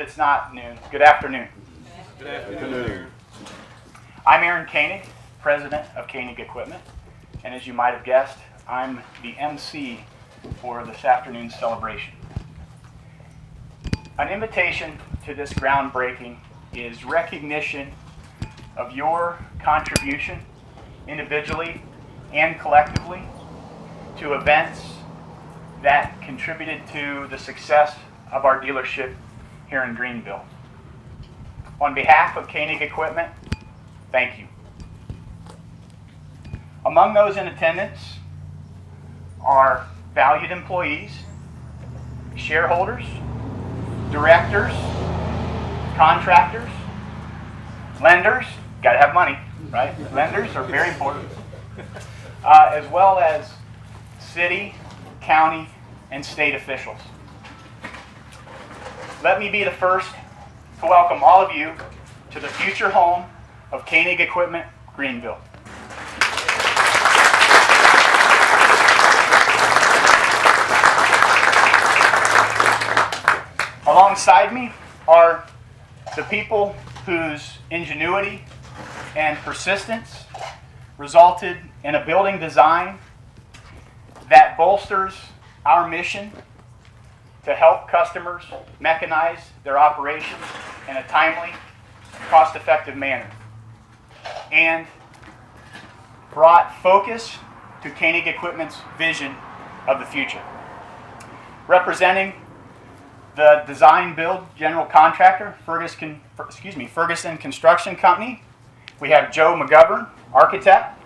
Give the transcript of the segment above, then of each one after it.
it's not noon. Good afternoon. Good afternoon. I'm Aaron Koenig, president of Koenig Equipment, and as you might have guessed, I'm the MC for this afternoon's celebration. An invitation to this groundbreaking is recognition of your contribution individually and collectively to events that contributed to the success of our dealership here in Greenville. On behalf of Koenig Equipment, thank you. Among those in attendance are valued employees, shareholders, directors, contractors, lenders, gotta have money, right? Lenders are very important, as well as city, county, and state officials. Let me be the first to welcome all of you to the future home of Koenig Equipment, Greenville. Alongside me are the people whose ingenuity and persistence resulted in a building design that bolsters our mission to help customers mechanize their operations in a timely, cost-effective manner, and brought focus to Koenig Equipment's vision of the future. Representing the design build general contractor, Ferguson Construction Company, we have Joe McGovern, architect,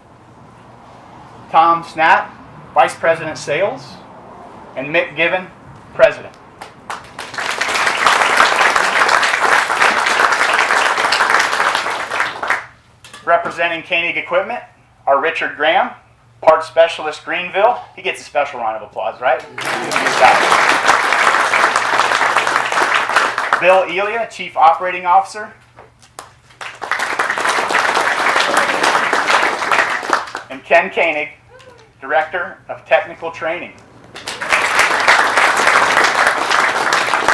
Tom Snap, vice president sales, and Mick Given, president. Representing Koenig Equipment are Richard Graham, parts specialist Greenville. He gets a special round of applause, right? Bill Elia, Chief Operating Officer. And Ken Koenig, Director of Technical Training.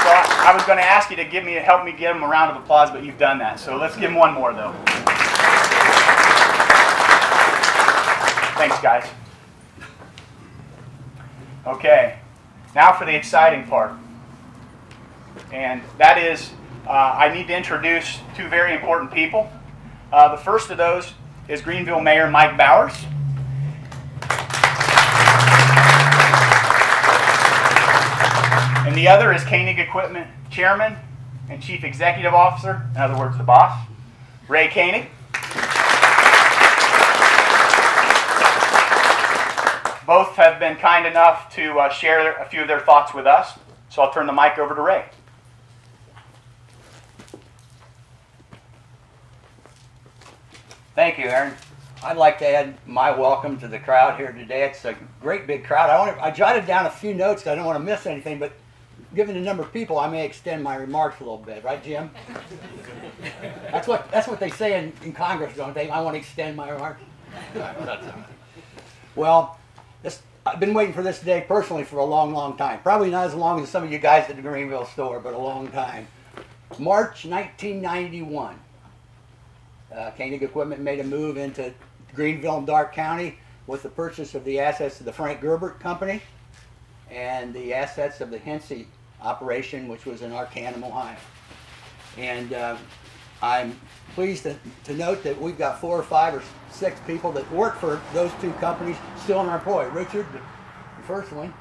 So I was going to ask you to help me give him a round of applause, but you've done that. So let's give him one more, though. Thanks, guys. Okay, now for the exciting part. And that is, I need to introduce two very important people. The first of those is Greenville Mayor Mike Bowers. And the other is Koenig Equipment Chairman and Chief Executive Officer, in other words, the boss, Ray Koenig. Both have been kind enough to share a few of their thoughts with us, so I'll turn the mic over to Ray. Thank you, Aaron. I'd like to add my welcome to the crowd here today. It's a great big crowd. I jotted down a few notes. I don't want to miss anything, but given the number of people, I may extend my remarks a little bit. Right, Jim? That's what they say in Congress, don't they? I want to extend my remarks. Well, I've been waiting for this day personally for a long, long time. Probably not as long as some of you guys at the Greenville store, but a long time. March 1991. Koenig Equipment made a move into Greenville and Darke County with the purchase of the assets of the Frank Gerbert Company and the assets of the Hensey operation, which was in Arcanum, Ohio. And I'm pleased to note that we've got 4 or 5 or 6 people that work for those two companies still in our employ. Richard, the first one.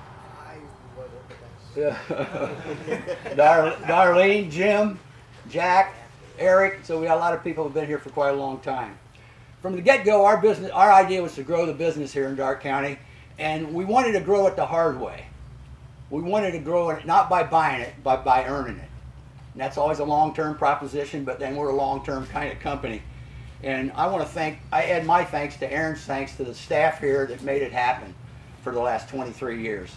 Darlene, Jim, Jack, Eric. So we got a lot of people who've been here for quite a long time. From the get-go, our idea was to grow the business here in Darke County, and we wanted to grow it the hard way. We wanted to grow it not by buying it, but by earning it. And that's always a long-term proposition, but then we're a long-term kind of company. And I add my thanks to Aaron's thanks to the staff here that made it happen for the last 23 years.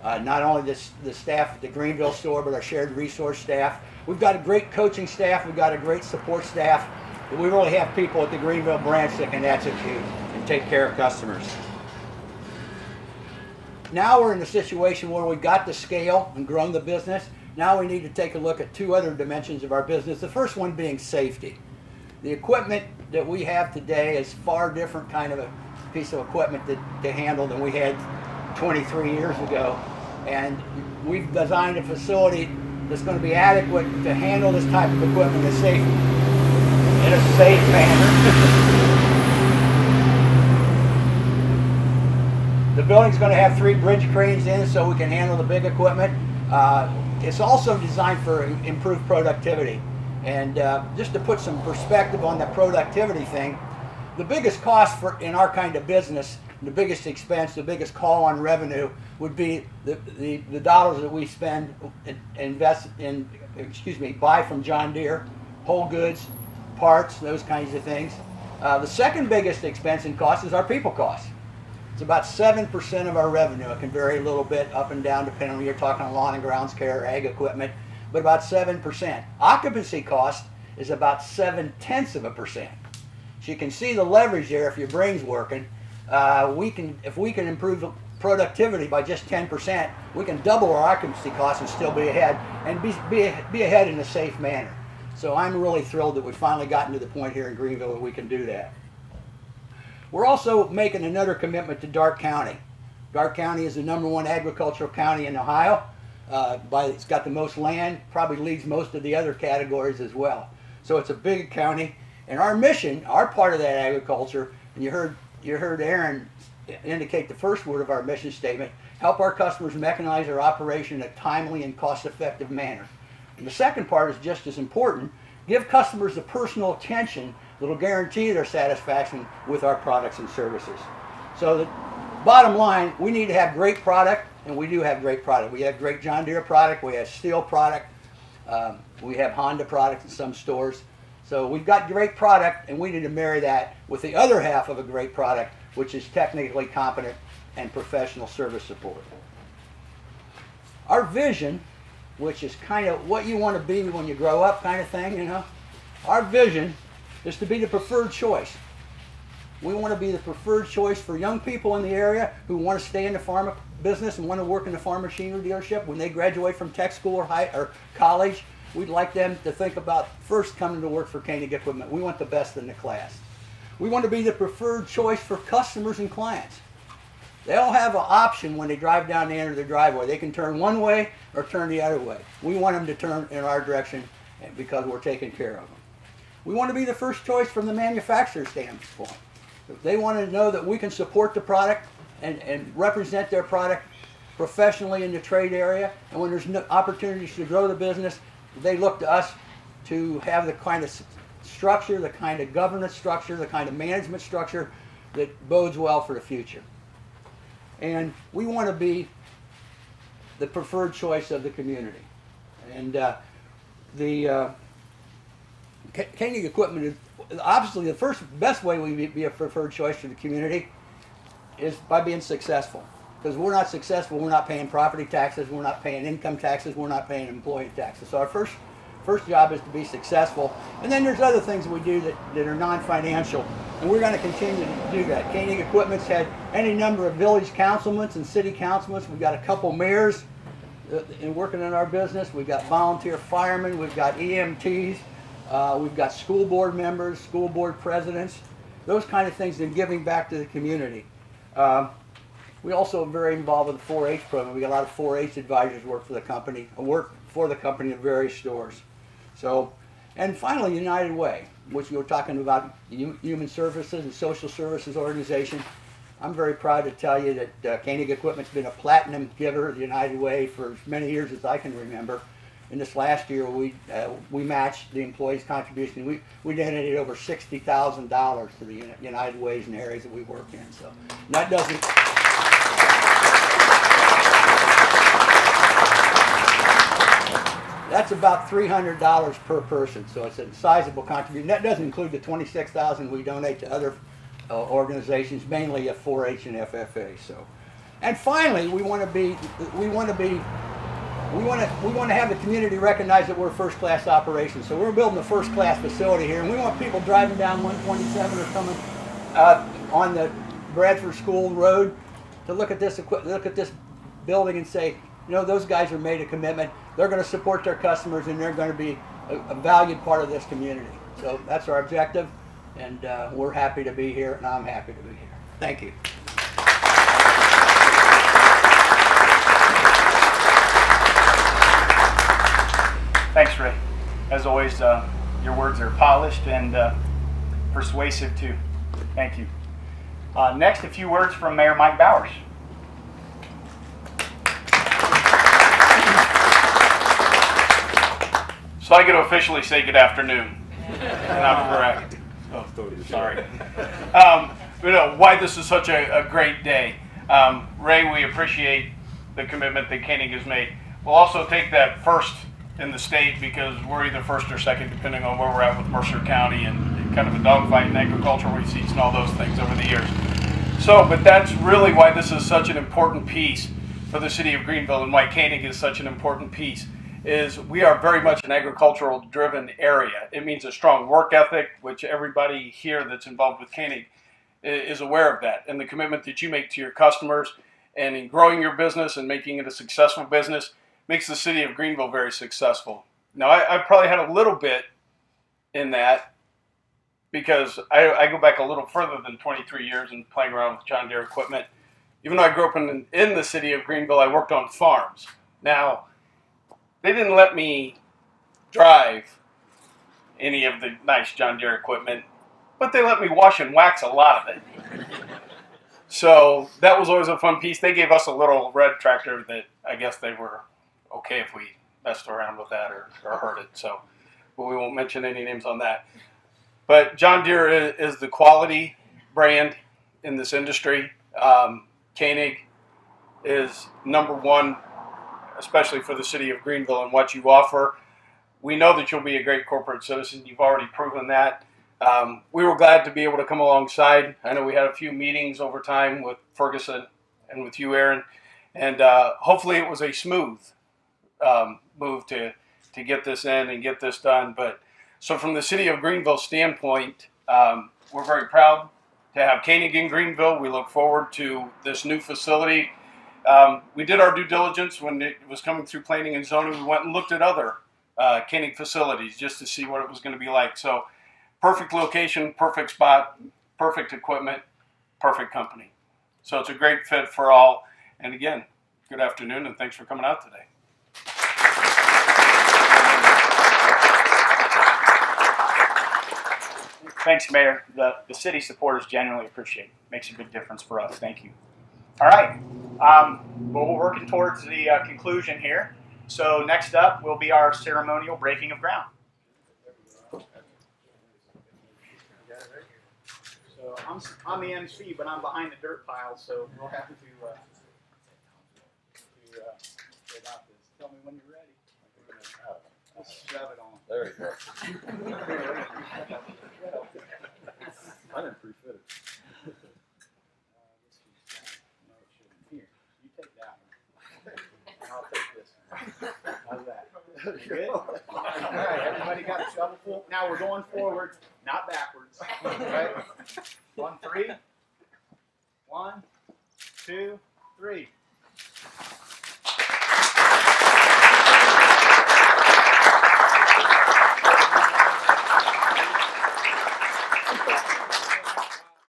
Not only the staff at the Greenville store, but our shared resource staff. We've got a great coaching staff. We've got a great support staff. But we really have people at the Greenville branch that can execute and take care of customers. Now we're in a situation where we've got the scale and grown the business. now we need to take a look at two other dimensions of our business. The first one being safety. The equipment that we have today is far different kind of a piece of equipment to handle than we had 23 years ago. And we've designed a facility that's going to be adequate to handle this type of equipment in a safe manner. The building's going to have 3 bridge cranes in it so we can handle the big equipment. It's also designed for improved productivity. And just to put some perspective on the productivity thing, the biggest cost in our kind of business, the biggest expense, the biggest call on revenue would be the dollars that we spend and buy from John Deere, whole goods, parts, those kinds of things. The second biggest expense and cost is our people cost. It's about 7% of our revenue. It can vary a little bit up and down depending on whether you're talking lawn and grounds care, ag equipment, but about 7%. Occupancy cost is about 0.7%. So you can see the leverage there if your brain's working. If we can improve productivity by just 10%, we can double our occupancy costs and still be ahead, and be ahead in a safe manner. So I'm really thrilled that we've finally gotten to the point here in Greenville that we can do that. We're also making another commitment to Darke County. Darke County is the #1 agricultural county in Ohio. It's got the most land, probably leads most of the other categories as well. So it's a big county, and our mission, our part of that agriculture, and you heard Aaron indicate the first word of our mission statement: help our customers mechanize their operation in a timely and cost-effective manner. And the second part is just as important: give customers the personal attention that will guarantee their satisfaction with our products and services. So the bottom line, we need to have great product, and we do have great product. We have great John Deere product, we have Steel product, we have Honda product in some stores. So we've got great product, and we need to marry that with the other half of a great product, which is technically competent and professional service support. Our vision, which is kind of what you want to be when you grow up kind of thing, you know. Our vision is to be the preferred choice. We want to be the preferred choice for young people in the area who want to stay in the farm business and want to work in the farm machinery dealership. When they graduate from tech school or college, we'd like them to think about first coming to work for Koenig Equipment. We want the best in the class. We want to be the preferred choice for customers and clients. They all have an option when they drive down the end of their driveway. They can turn one way or turn the other way. We want them to turn in our direction because we're taking care of them. We want to be the first choice from the manufacturer's standpoint. They want to know that we can support the product and represent their product professionally in the trade area. And when there's no opportunities to grow the business, they look to us to have the kind of structure, the kind of governance structure, the kind of management structure that bodes well for the future. And we want to be the preferred choice of the community. And Koenig Equipment is obviously the best way we be a preferred choice for the community is by being successful. Because we're not successful, we're not paying property taxes, we're not paying income taxes, we're not paying employee taxes. So our first job is to be successful. And then there's other things that we do that are non-financial, and we're going to continue to do that. Koenig Equipment's had any number of village councilmen and city councilmen. We've got a couple mayors working in our business. We've got volunteer firemen, we've got EMTs, we've got school board members, school board presidents, those kind of things, and giving back to the community. We also are very involved with the 4-H program. We got a lot of 4-H advisors work for the company in various stores. So, and finally, United Way, which we were talking about, Human Services and Social Services Organization. I'm very proud to tell you that Koenig Equipment's been a platinum giver of the United Way for as many years as I can remember. In this last year, we matched the employees' contribution. We donated over $60,000 to the United Ways in the areas that we work in. So that doesn't. That's about $300 per person, so it's a sizable contribution. That doesn't include the $26,000 we donate to other organizations, mainly 4-H and FFA. So, and finally, we want to have the community recognize that we're a first-class operation. So we're building a first-class facility here, and we want people driving down 127 or coming on the Bradford School Road to look at this building and say, you know, those guys are made a commitment. they're going to support their customers, and they're going to be a valued part of this community. So that's our objective, and we're happy to be here, and I'm happy to be here. Thank you. Thanks, Ray. As always, your words are polished and persuasive too. Thank you. Next, a few words from Mayor Mike Bowers. So I get to officially say good afternoon, and I'm correct. Oh, sorry. Why this is such a great day. Ray, we appreciate the commitment that Koenig has made. We'll also take that first in the state because we're either first or second depending on where we're at with Mercer County and kind of a dogfight in agricultural receipts and all those things over the years. But that's really why this is such an important piece for the city of Greenville and why Koenig is such an important piece. Is we are very much an agricultural driven area. It means a strong work ethic, which everybody here that's involved with Koenig is aware of that, and the commitment that you make to your customers and in growing your business and making it a successful business makes the city of Greenville very successful. Now, I've probably had a little bit in that because I go back a little further than 23 years in playing around with John Deere equipment. Even though I grew up in the city of Greenville, I worked on farms. Now, they didn't let me drive any of the nice John Deere equipment, but they let me wash and wax a lot of it. So that was always a fun piece. They gave us a little red tractor that I guess they were okay if we messed around with that or hurt it. So, but we won't mention any names on that. But John Deere is the quality brand in this industry. Koenig is number one, especially for the city of Greenville and what you offer. We know that you'll be a great corporate citizen. You've already proven that. We were glad to be able to come alongside. I know we had a few meetings over time with Ferguson and with you, Aaron, and hopefully it was a smooth move to get this in and get this done. But so from the city of Greenville standpoint, we're very proud to have Koenig in Greenville. We look forward to this new facility. We did our due diligence when it was coming through planning and zoning. We went and looked at other Koenig facilities just to see what it was going to be like. So perfect location, perfect spot, perfect equipment, perfect company. So it's a great fit for all. And again, good afternoon and thanks for coming out today. Thanks, Mayor. The city support is genuinely appreciated. Makes a big difference for us. Thank you. All right. Well, we're working towards the conclusion here. So next up will be our ceremonial breaking of ground. So I'm the MC, but I'm behind the dirt pile, so we'll have to about this. Tell me when you're ready. Let's shove it on. There you go. I didn't pre-fit it. Here, you take that one. And I'll take this one. How's that? Good? All right, everybody got a shovel full? Now we're going forward, not backwards. Right? 1, 3. 1, 2, 3.